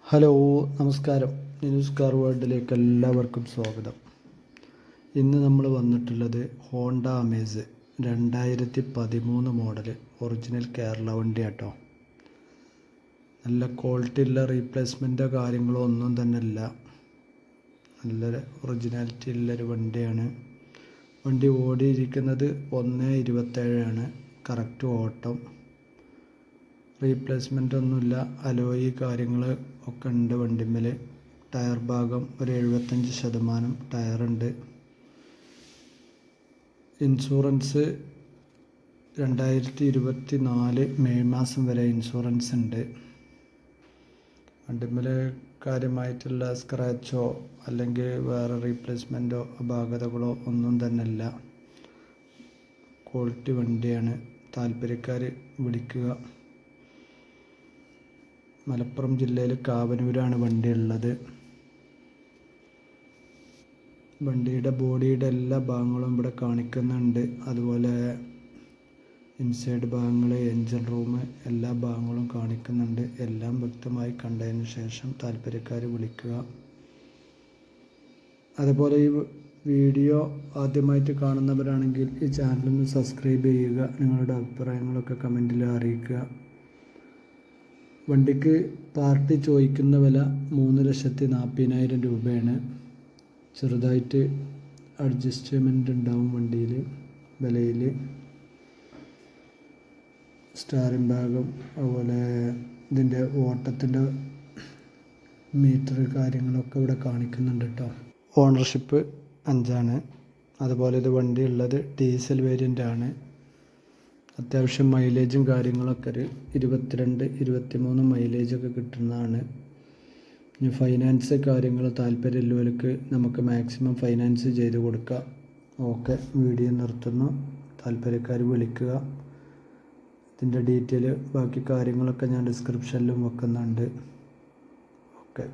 Hello, നമസ്കാരം. News car വേൾഡിലേക്ക് എല്ലാവർക്കും സ്വാഗതം. ഇന്ന് നമ്മൾ വന്നിട്ടുള്ളത് Honda Amaze 2013 model original Kerala വണ്ടി ആട്ടോ. നല്ല ക്വാളിറ്റി ഉള്ള റീപ്ലേസ്മെൻറ്റോ കാര്യങ്ങളോ ഒന്നും തന്നെ ഇല്ല. നല്ല ഒറിജിനാലിറ്റി ഉള്ളൊരു വണ്ടിയാണ്. വണ്ടി ഓടിയിരിക്കുന്നത് 1:27 കറക്റ്റ് ഓട്ടം. റീപ്ലേസ്മെൻ്റ് ഒന്നുമില്ല. അലോയി കാര്യങ്ങൾ ഒക്കെ ഉണ്ട് വണ്ടിമ്മേൽ. ടയർ ഭാഗം ഒരു 75% ടയറുണ്ട്. ഇൻഷുറൻസ് 2024 മെയ് മാസം വരെ ഇൻഷുറൻസ് ഉണ്ട്. വണ്ടിമ്മേൽ കാര്യമായിട്ടുള്ള സ്ക്രാച്ചോ അല്ലെങ്കിൽ വേറെ റീപ്ലേസ്മെൻറ്റോ അപാകതകളോ ഒന്നും തന്നെ ഇല്ല. ക്വാളിറ്റി വണ്ടിയാണ്. താല്പര്യക്കാർ വിളിക്കുക. മലപ്പുറം ജില്ലയിൽ കാവനൂരാണ് വണ്ടി ഉള്ളത്. വണ്ടിയുടെ ബോഡിയുടെ എല്ലാ ഭാഗങ്ങളും ഇവിടെ കാണിക്കുന്നുണ്ട്. അതുപോലെ ഇൻസൈഡ് ഭാഗങ്ങൾ, എൻജിൻ റൂം, എല്ലാ ഭാഗങ്ങളും കാണിക്കുന്നുണ്ട്. എല്ലാം വ്യക്തമായി കണ്ടതിന് ശേഷം താല്പര്യക്കാർ വിളിക്കുക. അതുപോലെ ഈ വീഡിയോ ആദ്യമായിട്ട് കാണുന്നവരാണെങ്കിൽ ഈ ചാനലൊന്ന് സബ്സ്ക്രൈബ് ചെയ്യുക. നിങ്ങളുടെ അഭിപ്രായങ്ങളൊക്കെ കമൻറ്റിൽ അറിയിക്കുക. വണ്ടിക്ക് പാർട്ടി ചോദിക്കുന്ന വില 3,40,000 രൂപയാണ്. ചെറുതായിട്ട് അഡ്ജസ്റ്റ്മെൻ്റ് ഉണ്ടാവും വണ്ടിയിൽ വിലയിൽ. സ്റ്റാറിംഗ് ഭാഗം, അതുപോലെ ഇതിൻ്റെ ഓട്ടത്തിൻ്റെ മീറ്റർ കാര്യങ്ങളൊക്കെ ഇവിടെ കാണിക്കുന്നുണ്ട് കേട്ടോ. ഓണർഷിപ്പ് 5. അതുപോലെ ഇത് വണ്ടി ഉള്ളത് ഡീസൽ വേരിയൻ്റ് ആണ്. അത്യാവശ്യം മൈലേജും കാര്യങ്ങളൊക്കെ ഒരു 22-23 മൈലേജൊക്കെ കിട്ടുന്നതാണ്. ഇനി ഫൈനാൻസ് കാര്യങ്ങൾ താല്പര്യമുള്ളവർക്ക് നമുക്ക് മാക്സിമം ഫൈനാൻസ് ചെയ്ത് കൊടുക്കാം. ഓക്കെ, വീഡിയോ നിർത്തുന്നു. താല്പര്യക്കാർ വിളിക്കുക. ഇതിൻ്റെ ഡീറ്റെയിൽ ബാക്കി കാര്യങ്ങളൊക്കെ ഞാൻ ഡിസ്ക്രിപ്ഷനിലും വെക്കുന്നുണ്ട്. ഓക്കെ.